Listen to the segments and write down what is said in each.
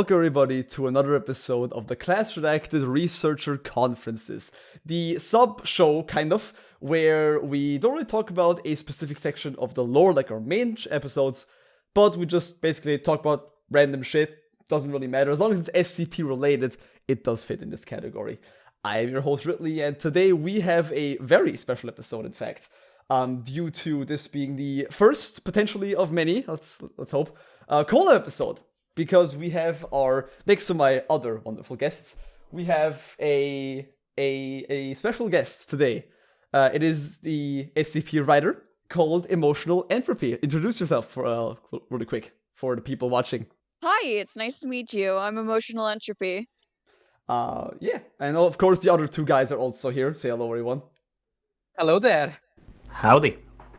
Welcome everybody to another episode of the Class REDACTED Researcher Conferences. The sub-show, kind of, where we don't really talk about a specific section of the lore like our main episodes, but we just basically talk about random shit. Doesn't really matter. As long as it's SCP related, it does fit in this category. I am your host Ridley, and today we have a very special episode, in fact. Due to this being the first, potentially, of many, let's hope, collab episode. Because we have next to my other wonderful guests, we have a special guest today. It is the SCP writer called EmotionalEntropy. Introduce yourself really quick for the people watching. Hi, it's nice to meet you. I'm EmotionalEntropy. Yeah, and of course the other two guys are also here. Say hello, everyone. Hello there. Howdy.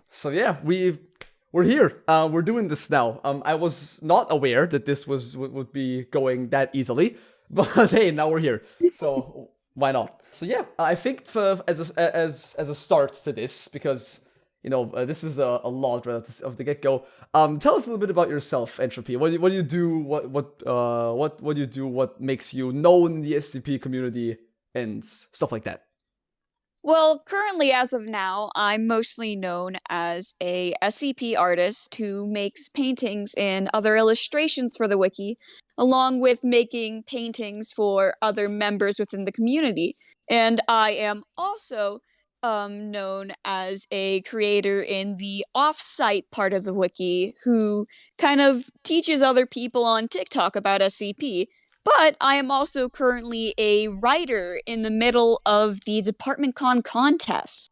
So yeah, we're here. We're doing this now. I was not aware that this would be going that easily, but hey, now we're here. So why not? So yeah, I think as a start to this, because this is a lot right of the get-go. Tell us a little bit about yourself, Entropy. What do you do? What do you do? What makes you known in the SCP community and stuff like that? Well, currently, as of now, I'm mostly known as a SCP artist who makes paintings and other illustrations for the wiki, along with making paintings for other members within the community. And I am also known as a creator in the off-site part of the wiki who kind of teaches other people on TikTok about SCP. But I am also currently a writer in the middle of the Department Con contest.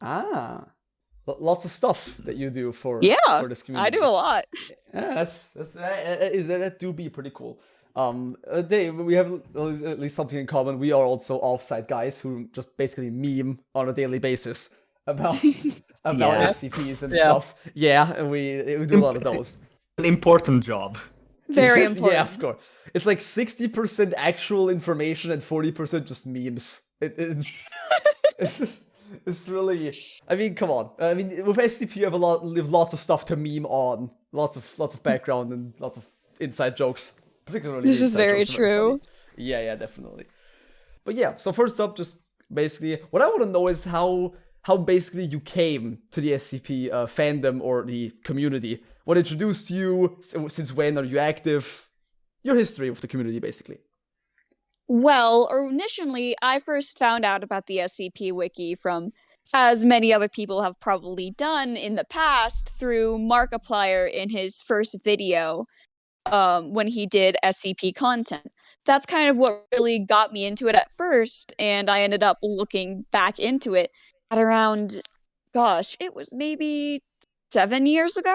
Lots of stuff that you do for this community. I do a lot. Yeah, that do be pretty cool. We have at least something in common. We are also off-site guys who just basically meme on a daily basis about SCPs and stuff. Yeah, and we do a lot of those. An important job. Very important. Yeah, of course. It's like 60% actual information and 40% just memes. It's really. I mean, come on. I mean, with SCP, you have lots of stuff to meme on, lots of background and lots of inside jokes. Particularly, this is very true. Yeah, definitely. But yeah, so first up, just basically, what I want to know is how basically you came to the SCP fandom or the community. What introduced you? Since when are you active? Your history of the community, basically. Well, initially, I first found out about the SCP Wiki from, as many other people have probably done in the past, through Markiplier in his first video when he did SCP content. That's kind of what really got me into it at first, and I ended up looking back into it at around, it was maybe 7 years ago?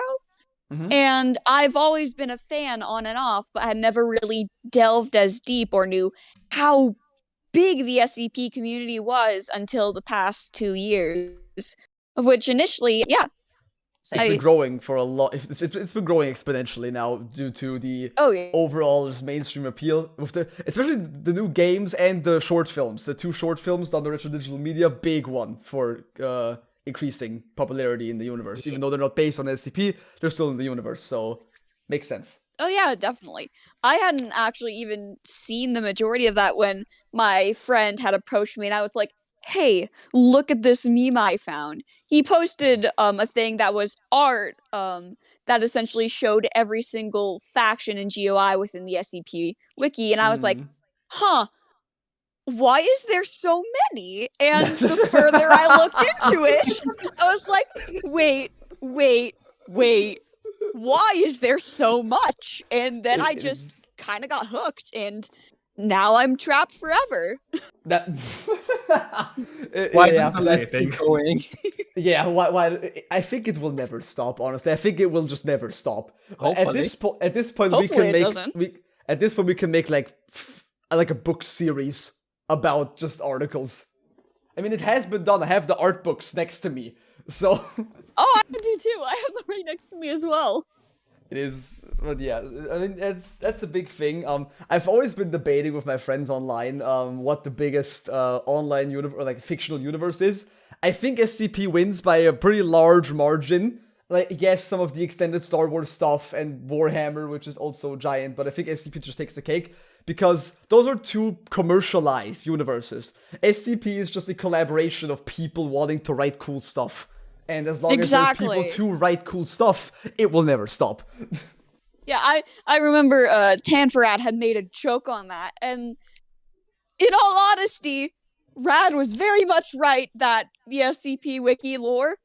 Mm-hmm. And I've always been a fan on and off, but had never really delved as deep or knew how big the SCP community was until the past 2 years, of which initially, it's been growing for a lot. It's been growing exponentially now due to the overall just mainstream appeal with especially the new games and the short films. The 2 short films done by Retro Digital Media, big one for increasing popularity in the universe. Even though they're not based on SCP, they're still in the universe, so makes sense. Oh yeah, definitely. I hadn't actually even seen the majority of that when my friend had approached me, and I was like, hey, look at this meme I found. He posted a thing that was art that essentially showed every single faction and GOI within the SCP wiki, and I was like, why is there so many? And the further I looked into it, I was like, wait, why is there so much? And then I just kind of got hooked, and now I'm trapped forever. Why does the list keep going? Yeah, why? I think it will never stop, honestly. I think it will just never stop. Hopefully. At this point, we can make like a book series about just articles. I mean, it has been done. I have the art books next to me, so. Oh, I do too. I have them right next to me as well. It is, but yeah, I mean, that's a big thing. I've always been debating with my friends online what the biggest online universe, or like fictional universe is. I think SCP wins by a pretty large margin. like, yes, some of the extended Star Wars stuff and Warhammer, which is also giant, but I think SCP just takes the cake because those are two commercialized universes. SCP is just a collaboration of people wanting to write cool stuff. And as long as there's people to write cool stuff, it will never stop. Yeah, I remember Tanferat had made a joke on that, and in all honesty, Rad was very much right that the SCP Wiki lore,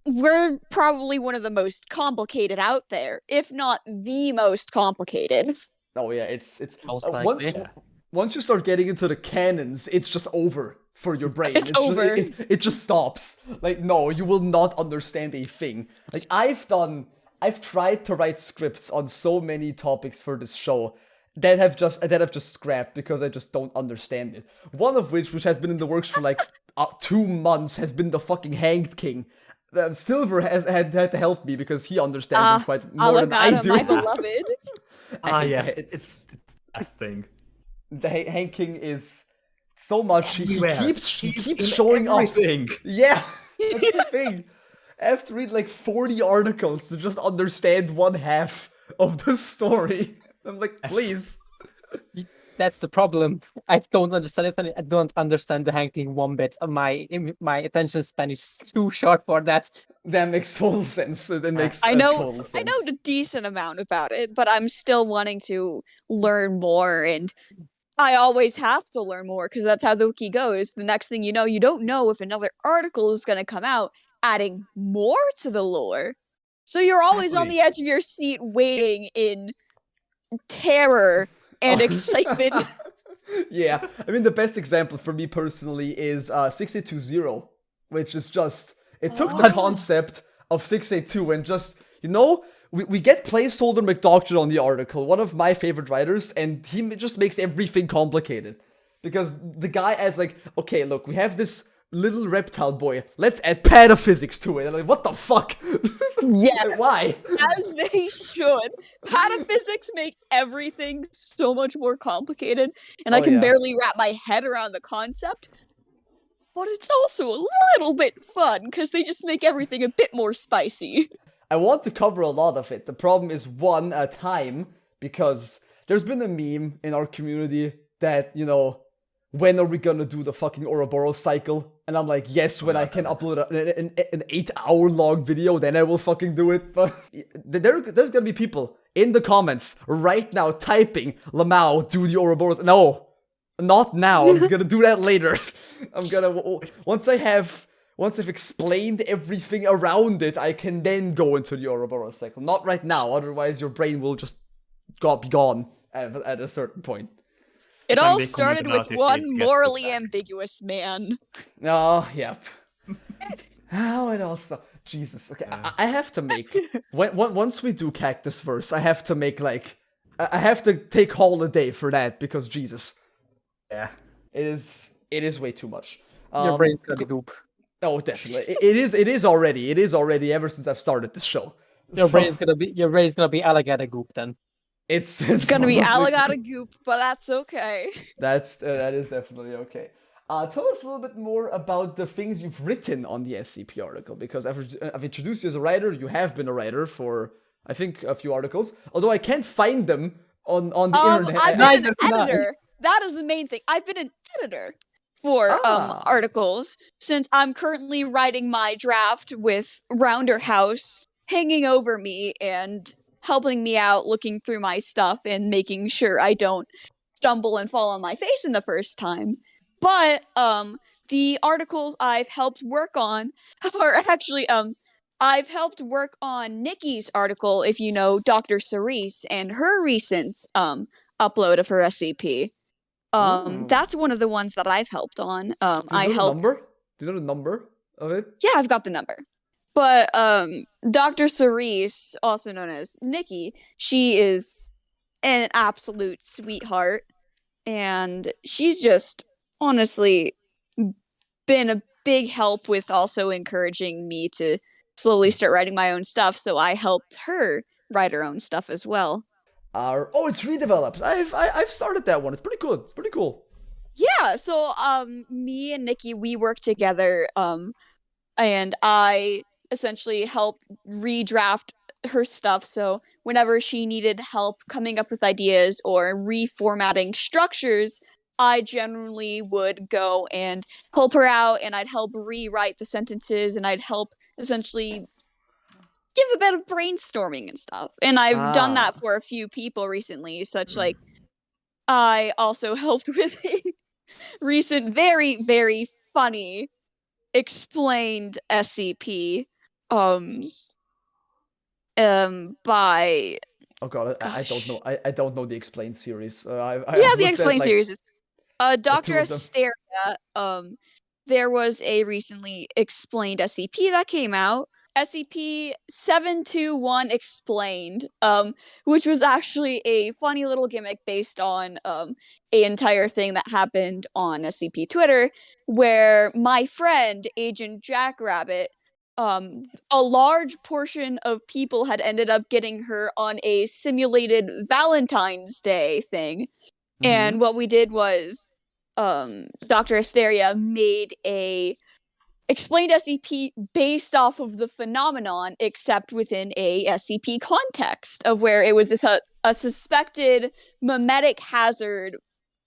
we're probably one of the most complicated out there, if not the most complicated. Oh yeah, it's once you start getting into the canons, it's just over for your brain. It's over. It just stops. Like, no, you will not understand a thing. Like, I've tried to write scripts on so many topics for this show that have just scrapped because I just don't understand it. One of which has been in the works for like 2 months, has been the fucking Hanged King. Silver has had to help me because he understands it quite more than I do. My beloved. Yeah, it's that thing. The Hanged King is so much. He keeps showing everything. up. Yeah, that's the thing. I have to read like 40 articles to just understand one half of the story. I'm like, please. That's the problem. I don't understand it. I don't understand the Hanged King one bit. My attention span is too short for that. That makes total sense. That makes I know total sense. I know a decent amount about it, but I'm still wanting to learn more, and I always have to learn more because that's how the wiki goes. The next thing you know, you don't know if another article is going to come out adding more to the lore. So you're always on the edge of your seat waiting in terror and excitement. Yeah, I mean, the best example for me personally is 682.0, which is just, it took the concept of 682 and just, we get placeholder McDoctor on the article, one of my favorite writers, and he just makes everything complicated. Because the guy adds like, okay, look, we have this little reptile boy, let's add pataphysics to it. I'm like, what the fuck? Yes. Why? As they should. Pataphysics make everything so much more complicated, and I can barely wrap my head around the concept. But it's also a little bit fun, because they just make everything a bit more spicy. I want to cover a lot of it. The problem is one, time, because there's been a meme in our community that, when are we gonna do the fucking Ouroboros cycle? And I'm like, yes, when I can upload an 8-hour-long video, then I will fucking do it. But there's gonna be people in the comments right now typing, Lamau, do the Ouroboros. No, not now. I'm gonna do that later. Once I've explained everything around it, I can then go into the Ouroboros cycle. Not right now, otherwise your brain will just be gone at a certain point. It all started with one morally ambiguous man. Oh, yep. How it all started. Jesus, okay. I have to make... once we do Cactus Verse, I have to make, like... I have to take holiday for that, because Jesus. Yeah. It is way too much. Your brain's gonna be goop. Oh, definitely. It is already, ever since I've started this show. Your brain's gonna be alligator goop then. It's gonna be alligator goop, but that's okay. That is definitely okay. Tell us a little bit more about the things you've written on the SCP article, because I've introduced you as a writer. You have been a writer for, I think, a few articles. Although I can't find them on the internet. I've been an editor. That is the main thing. I've been an editor for articles, since I'm currently writing my draft with Rounder House hanging over me and helping me out, looking through my stuff and making sure I don't stumble and fall on my face in the first time. But the articles I've helped work on are actually I've helped work on Nikki's article, if you know Dr. Cerise, and her recent upload of her SCP. That's one of the ones that I've helped on. I helped. Number? Do you know the number of it? Yeah, I've got the number. But Dr. Cerise, also known as Nikki, she is an absolute sweetheart, and she's just honestly been a big help with also encouraging me to slowly start writing my own stuff. So I helped her write her own stuff as well. It's redeveloped. I've started that one. It's pretty good. It's pretty cool. Yeah. So me and Nikki, we work together. And I essentially helped redraft her stuff. So whenever she needed help coming up with ideas or reformatting structures, I generally would go and help her out, and I'd help rewrite the sentences, and I'd help essentially give a bit of brainstorming and stuff. And I've done that for a few people recently, such like I also helped with a recent very, very funny explained SCP by Oh god, I don't know. I don't know the explained series. I've the looked at, explained like, series is Dr. two of them. Asteria. There was a recently explained SCP that came out, SCP-721 Explained, which was actually a funny little gimmick based on a entire thing that happened on SCP Twitter, where my friend Agent Jackrabbit, a large portion of people had ended up getting her on a simulated Valentine's Day thing. And what we did was, Dr. Asteria made a explained SCP based off of the phenomenon, except within a SCP context of where it was a suspected memetic hazard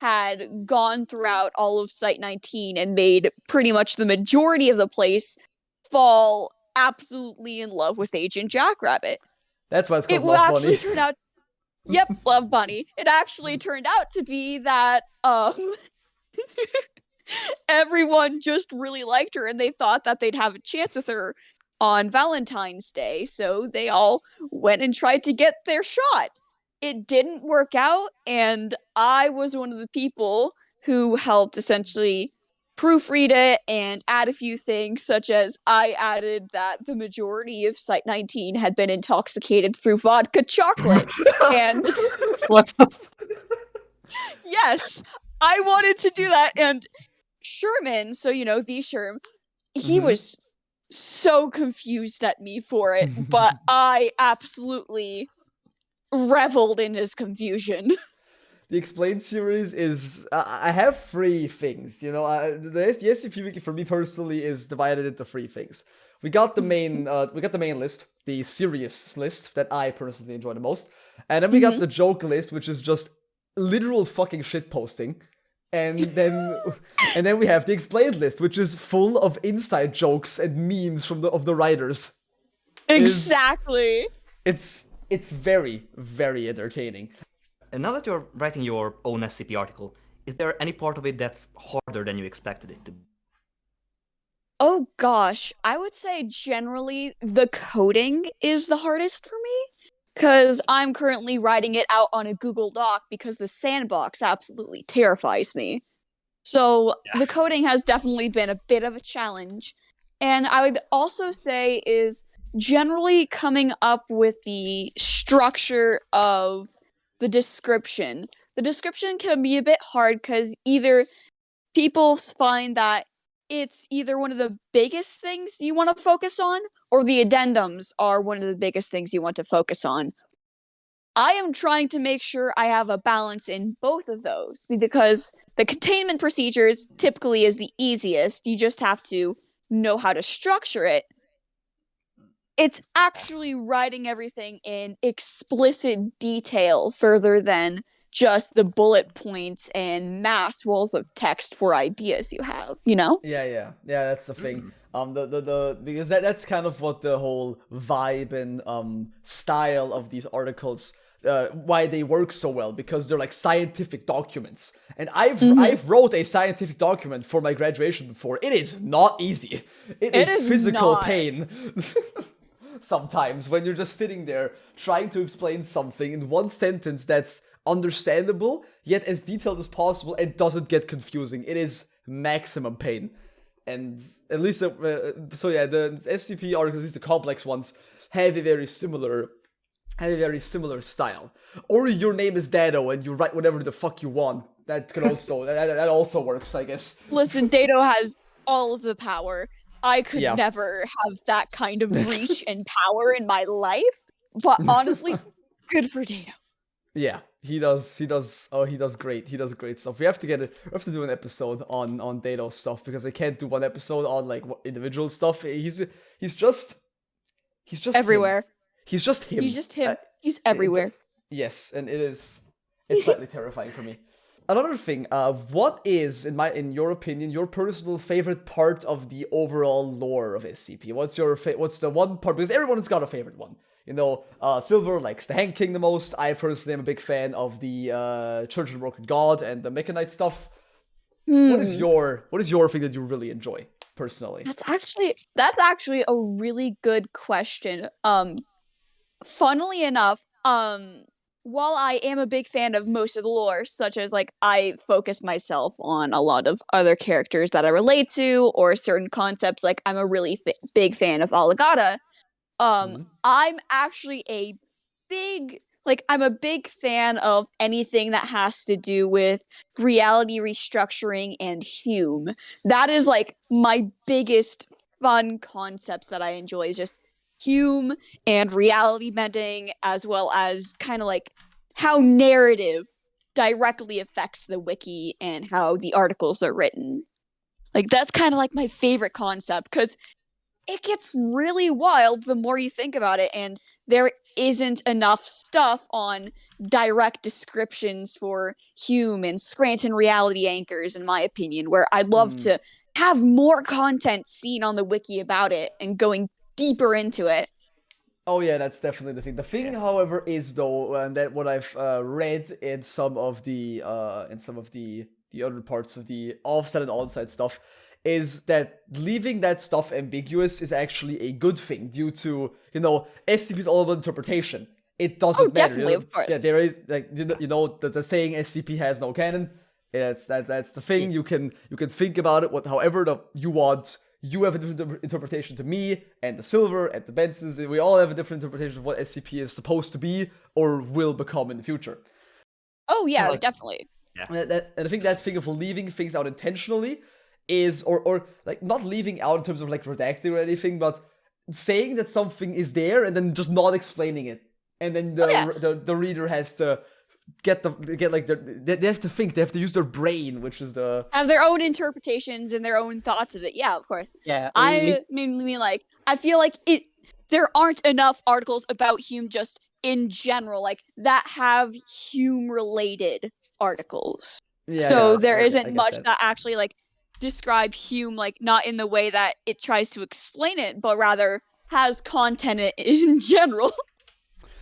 had gone throughout all of Site-19 and made pretty much the majority of the place fall absolutely in love with Agent Jackrabbit. That's why it's called It will Love actually Bunny. turn out Yep, Love Bunny. It actually turned out to be that everyone just really liked her and they thought that they'd have a chance with her on Valentine's Day, so they all went and tried to get their shot. It didn't work out, and I was one of the people who helped essentially proofread it and add a few things, such as I added that the majority of Site-19 had been intoxicated through vodka chocolate. And What the yes, I wanted to do that. And Sherman, so the Sherm, he was so confused at me for it, but I absolutely reveled in his confusion. The explained series is I have three things. The SCP Wiki for me personally is divided into three things. We got the main list, the serious list that I personally enjoy the most, and then we got the joke list, which is just literal fucking shit posting. And then we have the explained list, which is full of inside jokes and memes of the writers. Exactly. It's very, very entertaining. And now that you're writing your own SCP article, is there any part of it that's harder than you expected it to be? Oh gosh, I would say generally the coding is the hardest for me, because I'm currently writing it out on a Google Doc because the sandbox absolutely terrifies me. So the coding has definitely been a bit of a challenge. And I would also say is generally coming up with the structure of the description. The description can be a bit hard because either people find that it's either one of the biggest things you want to focus on, or the addendums are one of the biggest things you want to focus on. I am trying to make sure I have a balance in both of those, because the containment procedures typically is the easiest. You just have to know how to structure it. It's actually writing everything in explicit detail further than just the bullet points and mass walls of text for ideas you have, Yeah, that's the thing. Because that's kind of what the whole vibe and style of these articles, why they work so well, because they're like scientific documents. And I've wrote a scientific document for my graduation before. It is not easy. It is physical pain. Sometimes when you're just sitting there trying to explain something in one sentence that's understandable yet as detailed as possible and doesn't get confusing. It is maximum pain. And at least the SCP articles, at least the complex ones, have a very similar style. Or your name is Dado and you write whatever the fuck you want. That can also that also works, I guess. Listen, Dado has all of the power. I could never have that kind of reach and power in my life. But honestly, good for Dado. Yeah, he does great. He does great stuff. We have to do an episode on Dado stuff, because I can't do one episode on like individual stuff. He's just He's just him. everywhere. He's just him. He's just him. He's everywhere. Yes, and it's slightly terrifying for me. Another thing, what is, in your opinion, your personal favorite part of the overall lore of SCP? What's the one part? Because everyone's got a favorite one. You know, Silver likes the Hand King the most. I personally am a big fan of the Church of the Broken God and the Mechanite stuff. What is your thing that you really enjoy personally? That's actually a really good question. Funnily enough, while I am a big fan of most of the lore, such as like I focus myself on a lot of other characters that I relate to or certain concepts, like I'm a really big fan of Alagata. I'm actually I'm a big fan of anything that has to do with reality restructuring and Hume. That is like my biggest fun concepts that I enjoy is just Hume and reality bending, as well as kind of like how narrative directly affects the wiki and how the articles are written. Like that's kind of like my favorite concept because it gets really wild the more you think about it, and there isn't enough stuff on direct descriptions for Hume and Scranton reality anchors, in my opinion, where I'd love to have more content seen on the wiki about it and going deeper into it. Oh yeah, that's definitely the thing. The thing, however, is though, and that what I've read in some of the other parts of the offset and onsite stuff, is that leaving that stuff ambiguous is actually a good thing due to, you know, SCP is all about interpretation. It doesn't matter. Definitely, of course. Yeah, there is like you know the saying SCP has no canon. That's the thing. You can think about it however you want. You have a different interpretation to me and the Silver and the Bensons. We all have a different interpretation of what SCP is supposed to be or will become in the future. Oh yeah, definitely. Yeah. And I think that thing of leaving things out intentionally is, or like not leaving out in terms of like redacting or anything, but saying that something is there and then just not explaining it, and then the reader has to they have to think, they have to use their brain, which is have their own interpretations and their own thoughts of it. Yeah, of course. Yeah, I mean, like I feel like there aren't enough articles about Hume just in general, like that have Hume related articles. Yeah, so yeah, there I isn't get much that. that actually like describe Hume, like not in the way that it tries to explain it, but rather has content in general.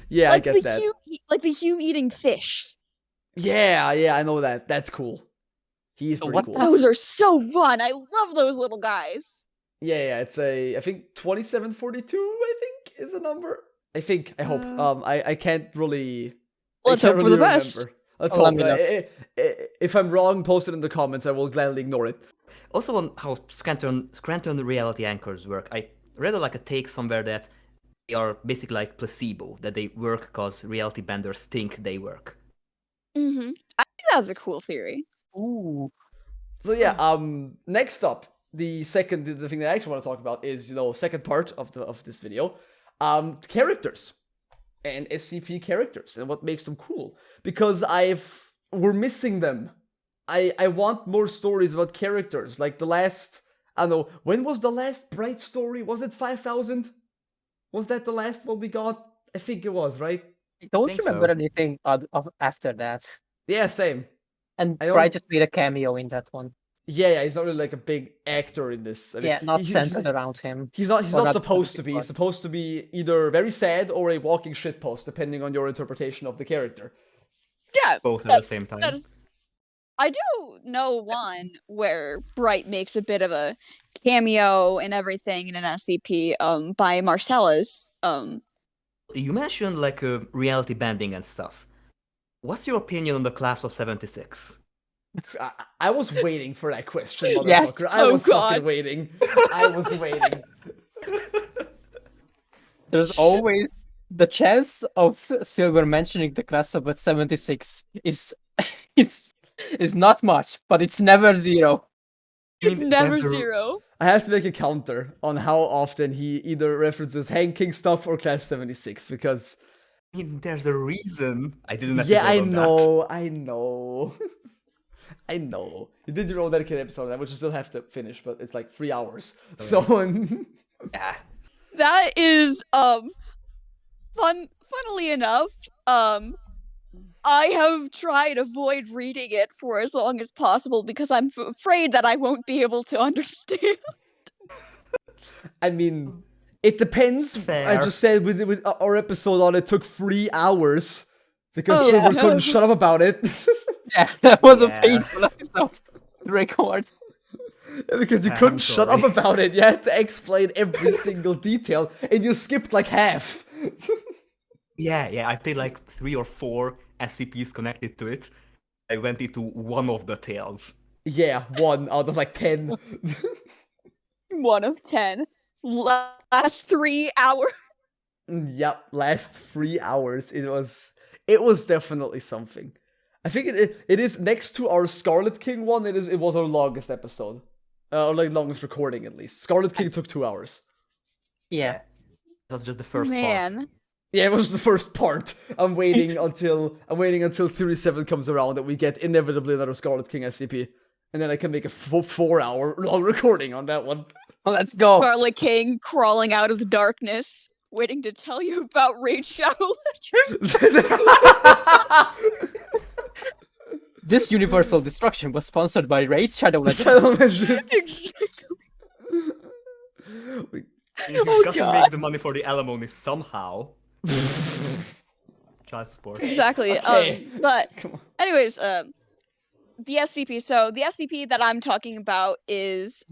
Yeah, like I get that. Like the Hume eating fish. Yeah, I know that. That's cool. He's pretty cool. Those are so fun. I love those little guys. Yeah, it's I think 2742, I think, is the number. I hope. I can't really... Let's hope for the best. Let's hope. If I'm wrong, post it in the comments. I will gladly ignore it. Also on how Scranton reality anchors work, I read like a take somewhere that they are basically like placebo, that they work because reality benders think they work. I think that's a cool theory. Ooh. So yeah, next up, the thing that I actually want to talk about is, you know, second part of this video, characters and SCP characters and what makes them cool, because we're missing them. I want more stories about characters, like the last, I don't know, when was the last Bright story? Was it 5000? Was that the last one we got? I think it was, right? I don't remember anything after that. Yeah, same. And Bright just made a cameo in that one. Yeah, he's not really like a big actor in this. I mean, not centered around him. He's not supposed to be. He's supposed to be either very sad or a walking shitpost, depending on your interpretation of the character. Yeah, both at the same time. I do know one where Bright makes a bit of a cameo and everything in an SCP by Marcellus. You mentioned like reality bending and stuff. What's your opinion on the class of 76? I was waiting for that question, motherfucker. Yes. I was fucking waiting. I was waiting. There's always the chance of Silver mentioning the class of 76 is not much, but it's never zero. It's never zero. I have to make a counter on how often he either references Hank King stuff or Class 76, because... I mean, there's a reason I didn't. Yeah, I know. I know. You did your own dedicated episode on that, which you still have to finish, but it's like 3 hours. So... Yeah. That is funnily enough, I have tried avoid reading it for as long as possible because I'm afraid that I won't be able to understand. I mean, it depends. I Fair. just said with our episode on it took 3 hours because Oh, Silver yeah. couldn't shut up about it. Yeah, that was a Yeah. painful episode to record. Yeah, because you I'm couldn't shut up sorry. about it. You had to explain every single detail, and you skipped like half. Yeah, I played like 3 or 4 SCPs connected to it. I went into one of the tales. Yeah, 1 out of like 10. 1 of 10. Last 3 hours. Yep, last 3 hours. It was definitely something. I think it is next to our Scarlet King one. It was our longest episode, or like longest recording at least. Scarlet King took 2 hours. Yeah. That was just the first part. Man. Yeah, it was the first part. I'm waiting until Series 7 comes around and we get inevitably another Scarlet King SCP, and then I can make a 4-hour long recording on that one. Well, let's go. Scarlet King crawling out of the darkness, waiting to tell you about Raid Shadow Legends. This universal destruction was sponsored by Raid Shadow Legends. Exactly. You've Oh, got to God. make the money for the alimony somehow. Child support. Exactly. Okay. But Come on. anyways, the SCP. So the SCP that I'm talking about is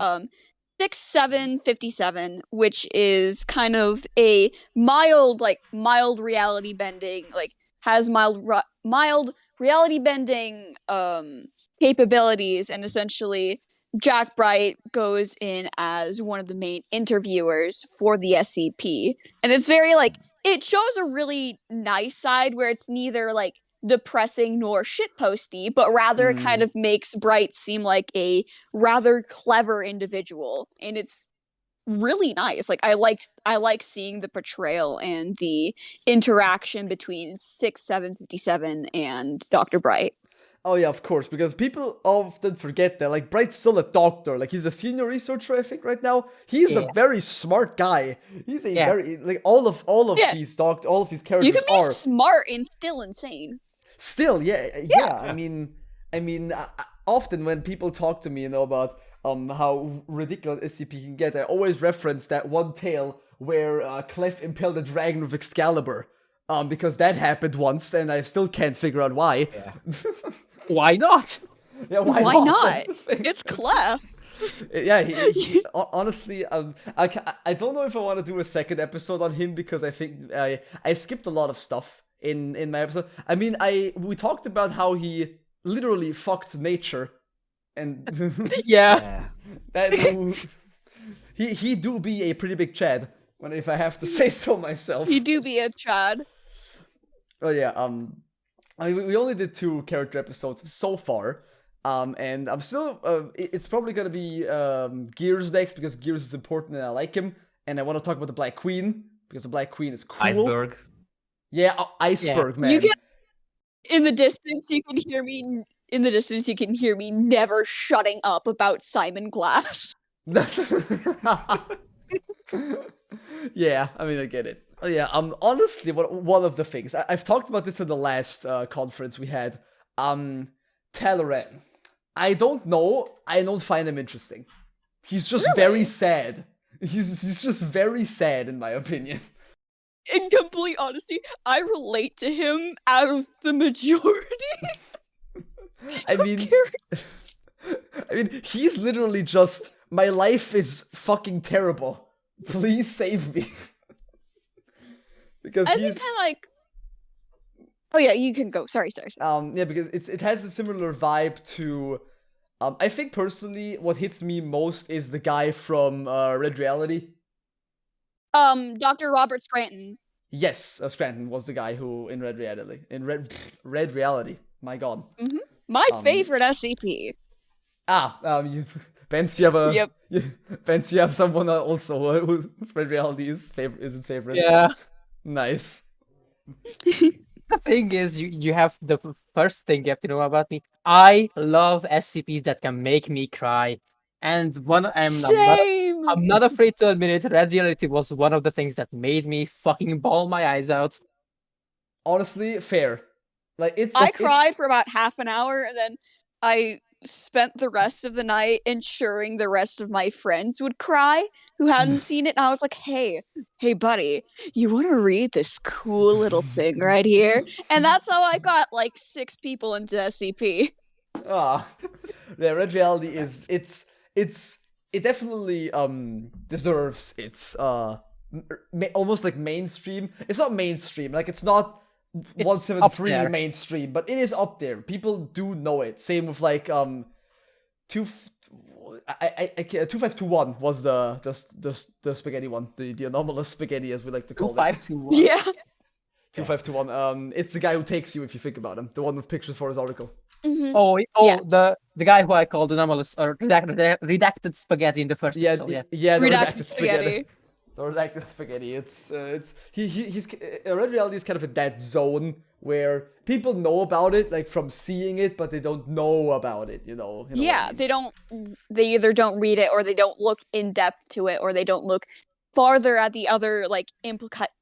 6757, which is kind of a mild reality bending, has mild reality bending capabilities, and essentially Jack Bright goes in as one of the main interviewers for the SCP, and it's very it shows a really nice side where it's neither depressing nor shitposty, but rather it kind of makes Bright seem like a rather clever individual, and it's really nice. I like seeing the portrayal and the interaction between 6757 and Dr. Bright. Oh yeah, of course, because people often forget that Bright's still a doctor. He's a senior researcher, I think, right now. He's a very smart guy. He's a very all of Yeah. these all of these characters You can be are smart and still insane. still, yeah. I mean, often when people talk to me, about how ridiculous SCP can get, I always reference that one tale where Clef impaled a dragon with Excalibur, because that happened once, and I still can't figure out why. Yeah. Why not? Yeah, Why That's not? the thing. It's Clef. Yeah, honestly, I don't know if I want to do a second episode on him because I think I skipped a lot of stuff in my episode. I mean, we talked about how he literally fucked nature, and Yeah. that he do be a pretty big Chad, if I have to say so myself. You do be a Chad. Oh yeah, I mean, we only did 2 character episodes so far, and I'm still, it's probably gonna be Gears next, because Gears is important and I like him, and I want to talk about the Black Queen, because the Black Queen is cool. Iceberg. Yeah, Iceberg, man. You can in the distance you can hear me never shutting up about Simon Glass. Yeah, I mean, I get it. Oh, yeah, honestly, one of the things I've talked about this in the last conference we had. Talaran. I don't know. I don't find him interesting. He's just very sad. He's just very sad, in my opinion. In complete honesty, I relate to him out of the majority. I mean, he's literally just, my life is fucking terrible. Please save me. Because I he's think oh yeah, you can go. Sorry. yeah, because it has a similar vibe to I think personally what hits me most is the guy from Red Reality. Dr. Robert Scranton. Yes, Scranton was the guy who in Red Reality. In Red Reality. My god. My favorite SCP. Benz, you have a Yep. Benz, you have someone also who Red Reality is his favorite. Yeah. Nice. The thing is, you have the first thing you have to know about me. I love SCPs that can make me cry, and one I'm not, Same. I'm not afraid to admit it. Red reality was one of the things that made me fucking bawl my eyes out. Honestly, fair. Like I cried for about half an hour, and then I spent the rest of the night ensuring the rest of my friends would cry who hadn't seen it. And I was like, hey, buddy, you want to read this cool little thing right here? And that's how I got like 6 people into SCP. Ah, yeah, Red Reality is it definitely deserves its almost like mainstream. It's not mainstream, like it's not It's 173 up there. mainstream, but it is up there. People do know it. Same with like 2521 was the spaghetti one, the anomalous spaghetti as we like to call it. 521. Yeah. 2521. It's the guy who takes you if you think about him. The one with pictures for his article. Mhm. Oh, Yeah. the guy who I called anomalous or redacted spaghetti in the first episode. Yeah. The Redacted spaghetti. The redacted spaghetti. He's Red Reality is kind of in that zone where people know about it, like from seeing it, but they don't know about it. You know what Yeah, I mean? they either don't read it or they don't look in depth to it or they don't look farther at the other like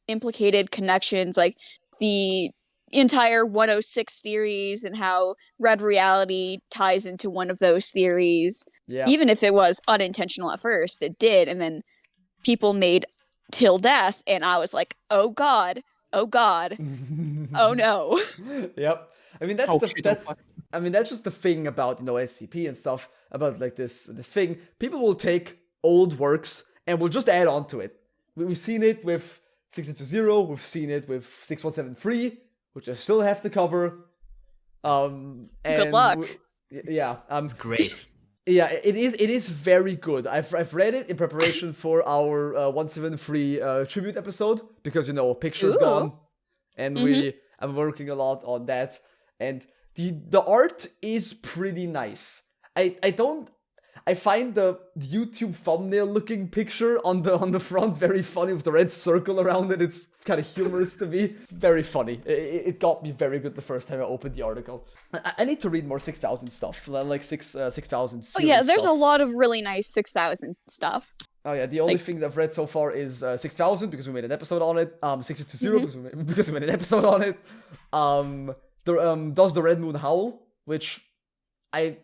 implicated connections, like the entire 106 theories and how Red Reality ties into one of those theories. Yeah. Even if it was unintentional at first, it did, and then people made Till Death, and I was like, oh god, oh no. Yep. I mean Oh, shit, that's just the thing about SCP and stuff about like this thing. People will take old works and will just add on to it. We've seen it with 6220. We've seen it with 6173, which I still have to cover. Good luck. Yeah. It's great. Yeah, it is very good. I've read it in preparation for our 173 tribute episode because picture's Ooh. gone, and I'm working a lot on that. And the art is pretty nice. I find the YouTube thumbnail looking picture on the front very funny with the red circle around it. It's kind of humorous to me. It's very funny. It got me very good the first time I opened the article. I need to read more 6000 stuff, like 6000. Oh yeah, there's stuff. a lot of really nice 6000 stuff. Oh yeah, the only thing I've read so far is 6000 because we made an episode on it. 6220 because we made an episode on it. Does the Red Moon Howl, which I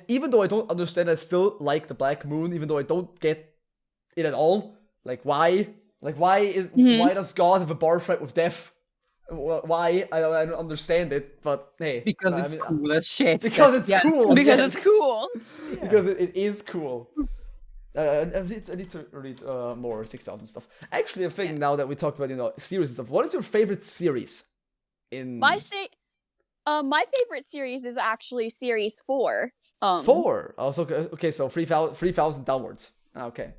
even though I don't understand, I still like the Black Moon, even though I don't get it at all. Like why? Like why does God have a bar fight with death? Why? I don't understand it, but hey. Because it's cool as shit. Because it's cool. Because it's cool. Yeah. Because it is cool. I need to read more 6000 stuff. Actually, a thing now that we talked about series and stuff. What is your favorite series? My favorite series is actually series 4. 4. Also, okay, so 3000 downwards. Okay.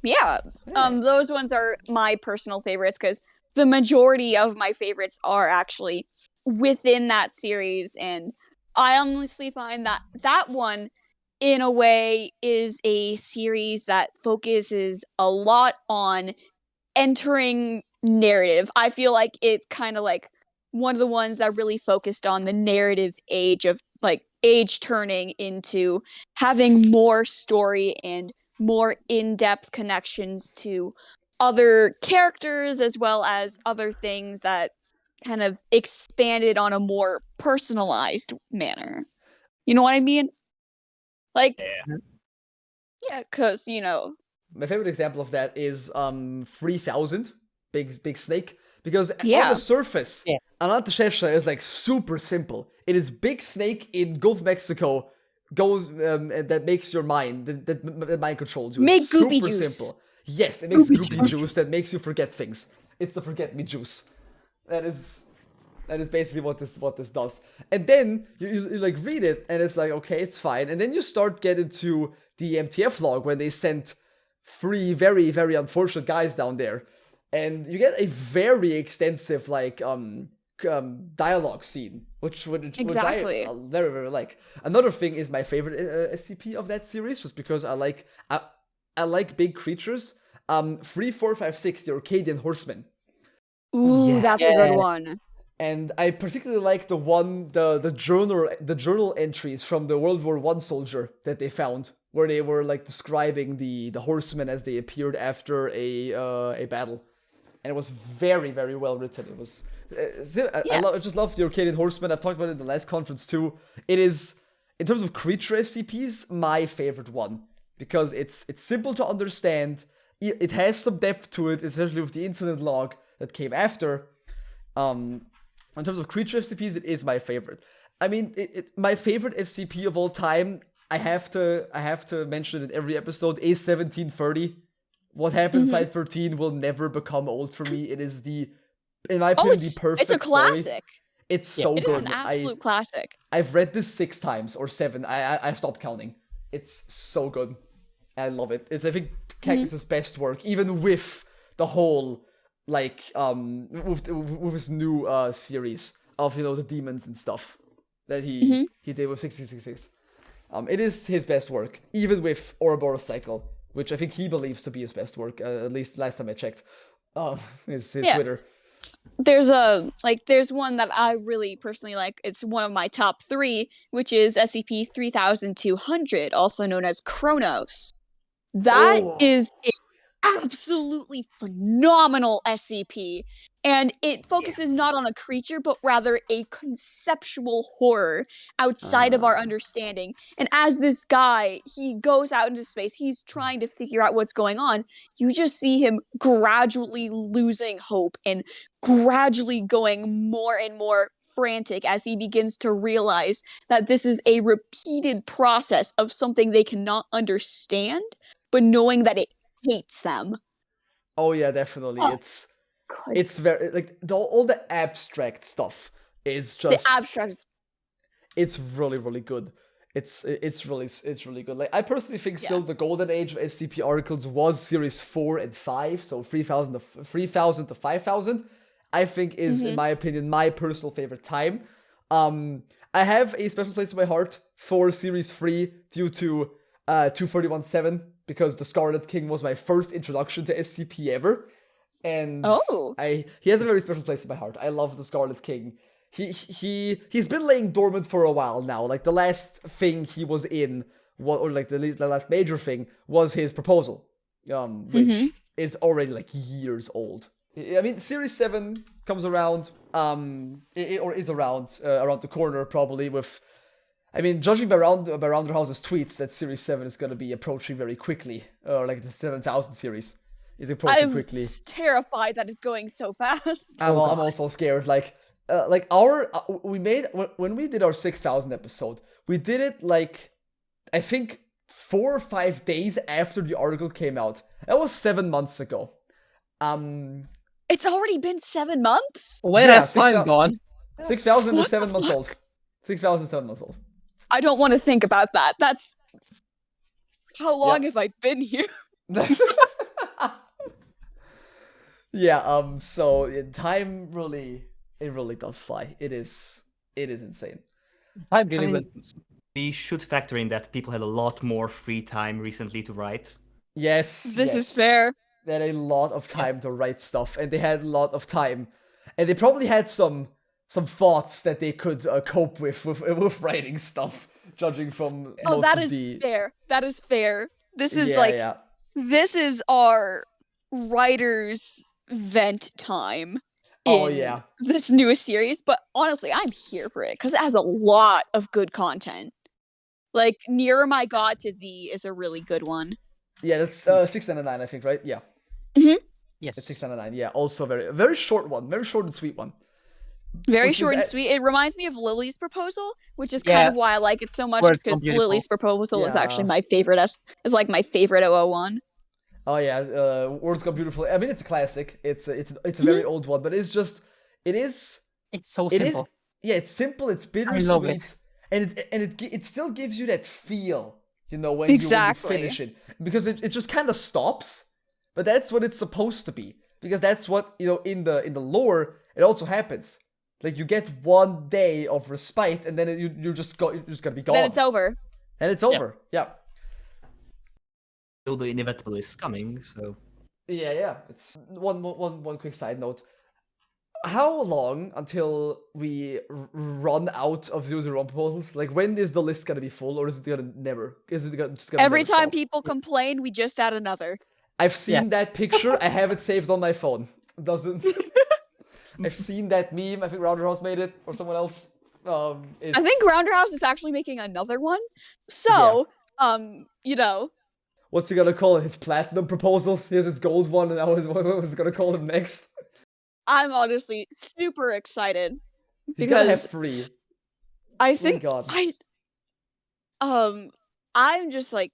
Yeah. Those ones are my personal favorites because the majority of my favorites are actually within that series, and I honestly find that one, in a way, is a series that focuses a lot on entering narrative. I feel like it's kind of like one of the ones that really focused on the narrative age of like age turning into having more story and more in-depth connections to other characters as well as other things that kind of expanded on a more personalized manner. You know what I mean? Like, yeah, because, My favorite example of that is 3000, Big Snake. Because on Yeah. the surface, Anantashesha is like super simple. It is Big Snake in Gulf of Mexico goes that makes your mind, that mind controls you. Make It's goopy super juice. simple. Yes, it makes Goopy goopy juice that makes you forget things. It's the forget me juice. That is basically what this does. And then you like read it and it's like, okay, it's fine. And then you start getting to the MTF log when they sent 3 very, very unfortunate guys down there. And you get a very extensive like dialogue scene, which Exactly. I very, very like. Another thing is my favorite SCP of that series, just because I like big creatures. 3456, the Orcadian Horseman. Ooh, that's a good one. And I particularly like the journal entries from the World War I soldier that they found where they were like describing the horsemen as they appeared after a battle, and it was very, very well written. It was I just love the Arcadian Horsemen. I've talked about it in the last conference too. It is, in terms of creature SCPs, my favorite one, because it's simple to understand. It has some depth to it, especially with the incident log that came after. In terms of creature SCPs, it is my favorite. I mean, my favorite SCP of all time, I have to mention it in every episode, is 1730. What happens inside 13 will never become old for me. It is in my opinion, the perfect It's a classic. story. It's so It good. is an absolute classic. I've read this 6 times or 7. I stopped counting. It's so good. I love it. It's, I think, Cactus's best work, even with the whole, like, with his new series of, the demons and stuff that he did with 666. It is his best work, even with Ouroboros Cycle, which I think he believes to be his best work, at least last time I checked. His Twitter. There's one that I really personally like. It's one of my top 3, which is SCP 3200, also known as Kronos. That is an absolutely phenomenal SCP, and it focuses not on a creature, but rather a conceptual horror outside of our understanding. And as this guy, he goes out into space, he's trying to figure out what's going on. You just see him gradually losing hope and gradually going more and more frantic as he begins to realize that this is a repeated process of something they cannot understand, but knowing that it hates them. Oh yeah, definitely. It's very, like, all the abstract stuff is just the abstract. It's really, really good. It's really good. Like, I personally think still the golden age of SCP articles was series 4 and 5, so 3000 to 5000. I think is, in my opinion, my personal favorite time. I have a special place in my heart for series 3 due to 231-7, because the Scarlet King was my first introduction to SCP ever. And he has a very special place in my heart. I love the Scarlet King. He's been laying dormant for a while now. Like, the last thing he was in, the last major thing, was his proposal, which is already like years old. I mean, Series 7 comes around, is around the corner probably with. I mean, judging by Rounderhouse's tweets, that Series 7 is going to be approaching very quickly, or like the 7000 series is approaching quickly. I'm terrified that it's going so fast. I'm also scared. When we did our 6000 episode, we did it like, I think 4 or 5 days after the article came out. That was 7 months ago. It's already been 7 months? Where has time gone? 6000 is 7 months old. 6000 is 7 months old. I don't want to think about that. That's... How long have I been here? So time really does fly. It is insane. Time really went. We should factor in that people had a lot more free time recently to write. Yes. This is fair. They had a lot of time to write stuff, and they had a lot of time, and they probably had some thoughts that they could cope with writing stuff, judging from fair. That is fair. This is this is our writer's vent time in this newest series, but honestly, I'm here for it, because it has a lot of good content. Like, Nearer My God to Thee is a really good one. Yeah, that's 699, I think, right? Yeah. Yes. It's 699, yeah. Also very, very short one. Very short and sweet one. Very short and sweet. It reminds me of Lily's proposal, which is kind of why I like it so much, because Lily's proposal is actually my favorite. Is like my favorite 001. Oh yeah, Words Gone Beautiful. I mean, it's a classic. It's a very old one, but it's so simple. It's simple. It's bittersweet, and it still gives you that feel, when you finish it, because it just kind of stops. But that's what it's supposed to be, because that's what in the lore it also happens. Like, you get 1 day of respite, and then you're just gonna be gone. Then it's over. And it's over. Yeah. Still, the inevitable is coming. So. Yeah. It's one quick side note. how long until we run out of 001 proposals? Like, when is the list gonna be full, or is it gonna never? Is it just gonna Every never time stop? people complain, we just add another. I've seen Yes. that picture. I have it saved on my phone. Doesn't. I've seen that meme. I think Roundhouse made it, or someone else. I think Roundhouse is actually making another one. So, you know, What's he gonna call it? His platinum proposal? He has his gold one, and now what was he gonna call it next? I'm honestly super excited He's gonna have because 3. I think God. I'm just like,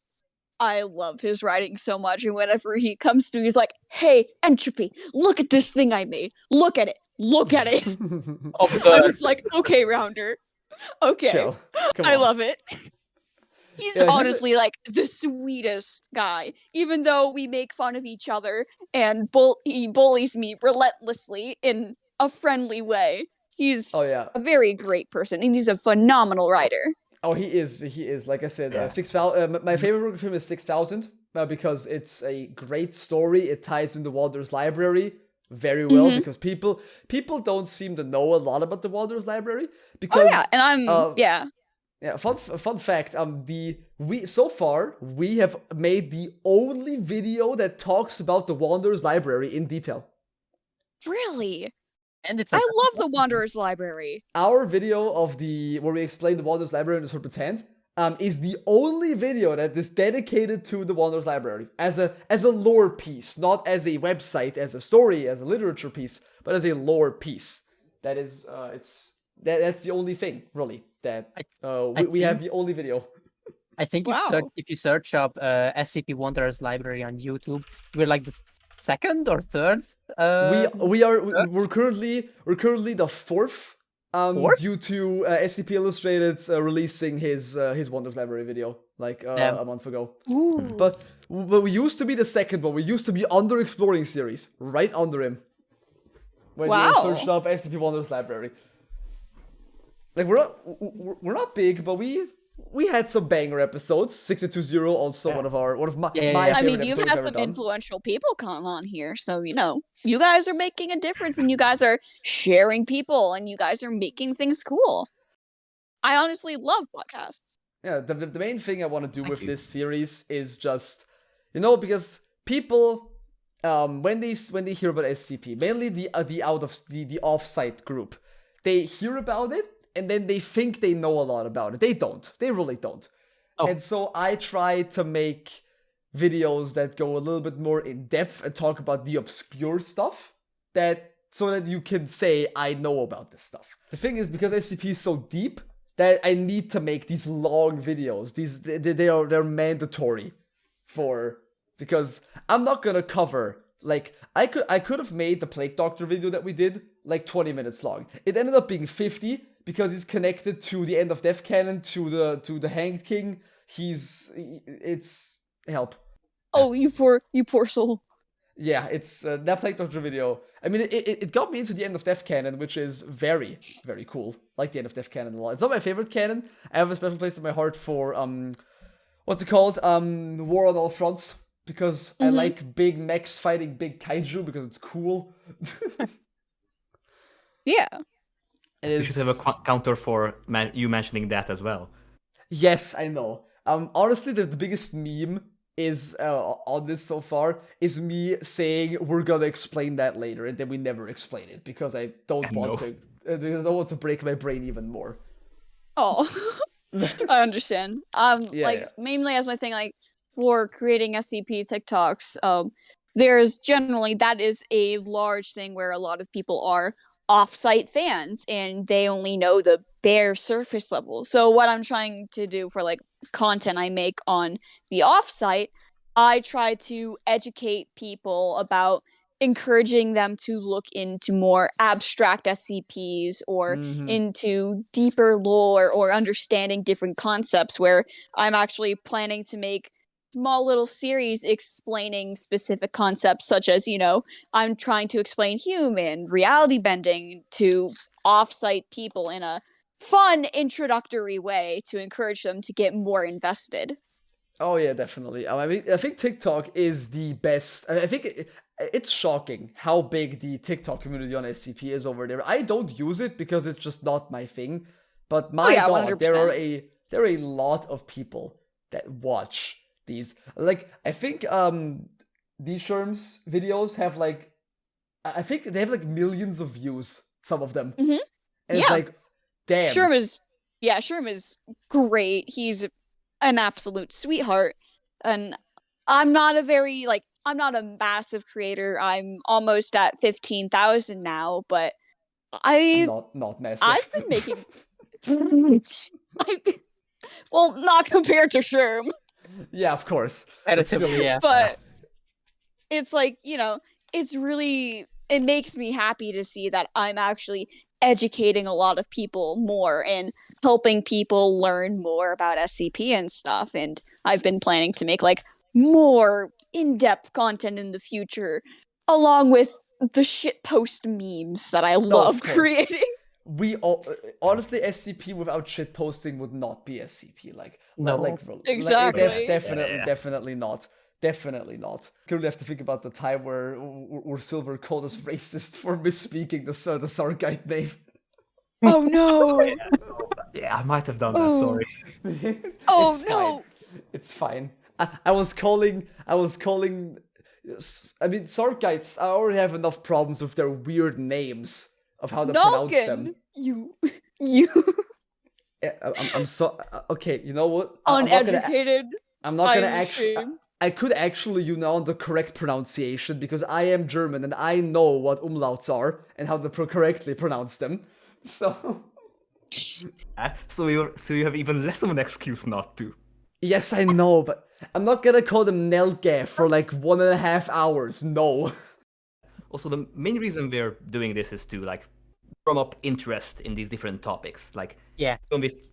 I love his writing so much, and whenever he comes through, he's like, "Hey, Entropy, look at this thing I made. Look at it. Look at it." I'm just like, "Okay, Rounder. Okay, Chill. Come I on. love it." He's Yeah, honestly like the sweetest guy, even though we make fun of each other and he bullies me relentlessly in a friendly way. He's Oh yeah. a very great person, and he's a phenomenal writer. Oh, he is. He is. Like I said, Yeah. 6,000. My favorite book of him is 6,000 because it's a great story. It ties into Wanderer's Library very well because people don't seem to know a lot about the Wanderer's Library. Because, Oh yeah, and I'm yeah. Yeah, fun fact. So far we have made the only video that talks about the Wanderer's Library in detail. Really? And it's I love the Wanderer's Library. Our video of where we explain the Wanderer's Library and the Sort of Pretend is the only video that is dedicated to the Wanderer's Library as a lore piece, not as a website, as a story, as a literature piece, but as a lore piece. That is, that's the only thing really that we have the only video. I think Wow. if you search up SCP Wanderer's Library on YouTube, we're like the second or third. We're currently the fourth. Fourth? Due to SCP Illustrated releasing his Wanderer's Library video like a month ago. Ooh. But we used to be the second one. We used to be under Exploring series, right under him. When Wow. you searched up SCP Wanderer's Library. Like we're not big, but we had some banger episodes. 620 also one of my Yeah. my I favorite mean, you've episodes had ever some done. influential people come on here, so you guys are making a difference, and you guys are sharing people, and you guys are making things cool. I honestly love podcasts. Yeah, the main thing I want to do with you. this series is just, because people, when they hear about SCP, mainly the offsite group, they hear about it and then they think they know a lot about it. They don't. They really don't. Oh. And so I try to make videos that go a little bit more in depth and talk about the obscure stuff so that you can say I know about this stuff. The thing is, because SCP is so deep, that I need to make these long videos. They're mandatory because I'm not gonna cover, like, I could have made the Plague Doctor video that we did like 20 minutes long. It ended up being 50 because he's connected to the End of Death canon, to the Hanged King. It's help. Oh, you poor soul. Yeah, it's that Plague Doctor video. I mean, it got me into the End of Death canon, which is very, very cool. Like the End of Death canon a lot. It's not my favorite canon. I have a special place in my heart for what's it called? War on All Fronts, because I like big mechs fighting big kaiju because it's cool. Yeah. We should have a counter for you mentioning that as well. Yes, I know. Honestly, the biggest meme is on this so far is me saying we're gonna explain that later, and then we never explain it because I don't want to break my brain even more. Oh, I understand. Mainly as my thing, like for creating SCP TikToks, there's generally that is a large thing where a lot of people are off-site fans and they only know the bare surface level. So what I'm trying to do for like content I make on the off-site, I try to educate people about encouraging them to look into more abstract SCPs or into deeper lore or understanding different concepts, where I'm actually planning to make small little series explaining specific concepts, such as, I'm trying to explain human reality bending to off-site people in a fun introductory way to encourage them to get more invested. Oh yeah, definitely. I mean, I think TikTok is the best. I think it's shocking how big the TikTok community on SCP is over there. I don't use it because it's just not my thing, but my yeah, god, 100%. there are a lot of people that watch these. Like, I think these Sherm's videos have like, I think they have like millions of views, some of them. Mhm. And it's Yeah. like, damn. Sherm is great. He's an absolute sweetheart. And I'm not a massive creator. I'm almost at 15,000 now, but Not massive. I've been making well, not compared to Sherm, Yeah, of course. Relatively, yeah. but it's like, it makes me happy to see that I'm actually educating a lot of people more and helping people learn more about SCP and stuff. And I've been planning to make like more in-depth content in the future, along with the shitpost memes that I love course. creating. We all, honestly, SCP without shit posting would not be SCP. No. Exactly. Definitely not. Definitely not. Currently have to think about the time where Silver called us racist for misspeaking the Sargite name. Oh no! Yeah, I might have done that. Oh. Sorry. Oh It's no! fine. It's fine. I was calling. I mean, Sargites. I already have enough problems with their weird names of how to pronounce them. You I'm so okay. You know what? I'm uneducated. not gonna I'm actually. ashamed. I could actually the correct pronunciation because I am German and I know what umlauts are and how to correctly pronounce them. So So you have even less of an excuse not to. yes, I know, but I'm not gonna call them Nelge for like 1.5 hours. No. Also, the main reason we're doing this is to like drum up interest in these different topics. Like, Yeah. even with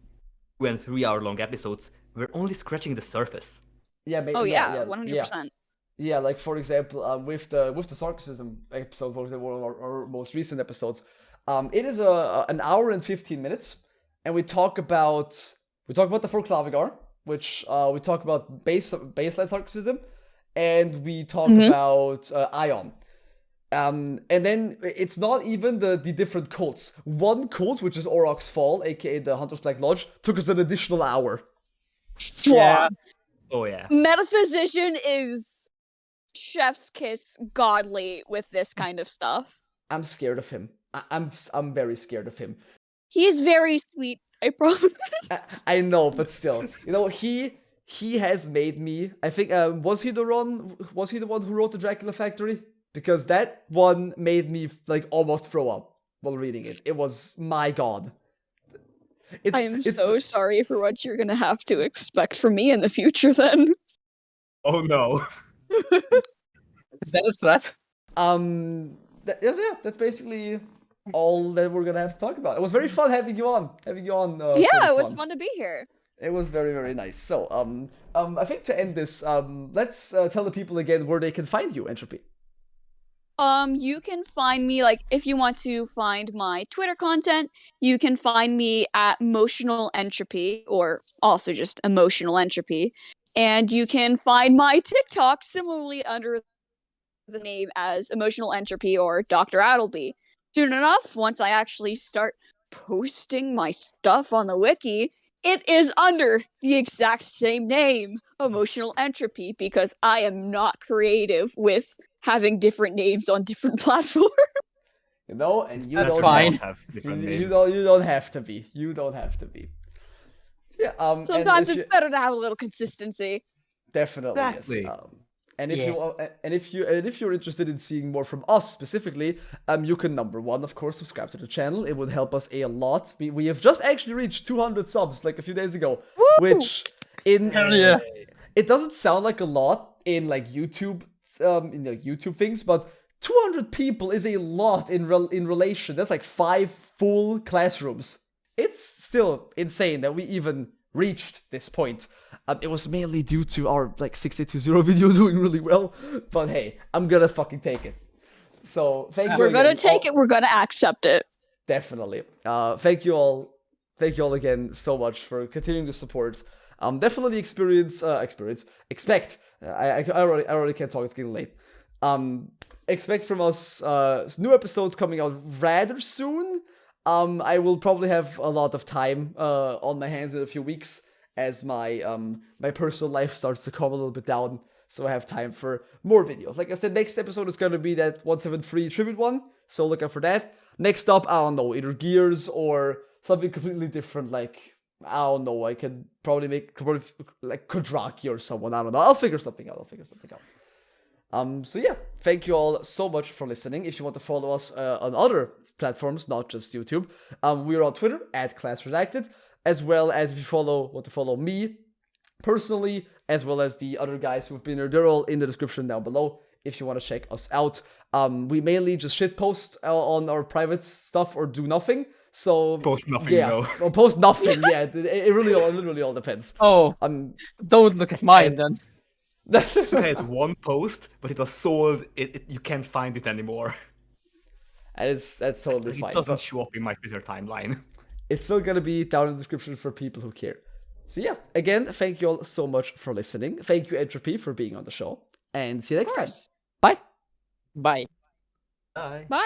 2 and 3 hour long episodes, we're only scratching the surface. Yeah. Oh yeah, 100%. Yeah, like for example, with the sarcasm episode, one of our most recent episodes, it is an hour and 15 minutes, and we talk about the Forklavigar, which we talk about baseline sarcasm, and we talk about Ion. And then it's not even the different cults. One cult, which is Oroc's Fall, aka the Hunter's Black Lodge, took us an additional hour. Yeah. Oh yeah. Metaphysician is chef's kiss godly with this kind of stuff. I'm scared of him. I'm very scared of him. He is very sweet, I promise. I know, but still, he has made me. I think was he the one who wrote the Dracula Factory? Because that one made me like almost throw up while reading it. It was my god. I am so sorry for what you're gonna have to expect from me in the future then. Oh no. Is that a threat? That's basically all that we're gonna have to talk about. It was very fun having you on. Yeah, it was fun to be here. It was very, very nice. So, I think to end this, let's tell the people again where they can find you, Entropy. You can find me, like, if you want to find my Twitter content, you can find me at EmotionalEntropy, or also just EmotionalEntropy. And you can find my TikTok similarly under the name as EmotionalEntropy or Dr. Addleby. Soon enough, once I actually start posting my stuff on the wiki, it is under the exact same name, EmotionalEntropy, because I am not creative with having different names on different platforms. And you That's don't fine. Have different names. You don't have to be. You don't have to be. Yeah. Sometimes it's better to have a little consistency. Definitely. Exactly. Yes. And if you're interested in seeing more from us specifically, you can number one, of course, subscribe to the channel. It would help us a lot. We have just actually reached 200 subs like a few days ago, which it doesn't sound like a lot in like YouTube YouTube things, but 200 people is a lot in relation. That's like 5 full classrooms. It's still insane that we even reached this point. It was mainly due to our like 6.820 video doing really well, but hey, I'm gonna fucking take it. So thank you. We're gonna take it. We're gonna accept it. Definitely. Thank you all again so much for continuing to support. Definitely expect. I already can't talk. It's getting late. Expect from us new episodes coming out rather soon. I will probably have a lot of time on my hands in a few weeks as my my personal life starts to calm a little bit down, so I have time for more videos. Like I said, next episode is gonna be that 173 tribute one, so look out for that. Next up, I don't know, either Gears or something completely different, like, I don't know, I can probably make, like, Kodraki or someone, I don't know, I'll figure something out. So yeah, thank you all so much for listening. If you want to follow us on other platforms, not just YouTube, we're on Twitter at Class Redacted, as well as if you want to follow me personally, as well as the other guys who've been here. They're all in the description down below if you want to check us out. We mainly just shitpost on our private stuff or do nothing. So Post nothing, yeah, no. or post nothing. Yeah, it really literally all depends. Oh, don't look at mine then. I had one post, but it was sold. You can't find it anymore. And that's totally fine. It doesn't show up in my Twitter timeline. It's still gonna be down in the description for people who care. So yeah, again, thank you all so much for listening. Thank you, Entropy, for being on the show. And see you next time. Bye. Bye. Bye. Bye.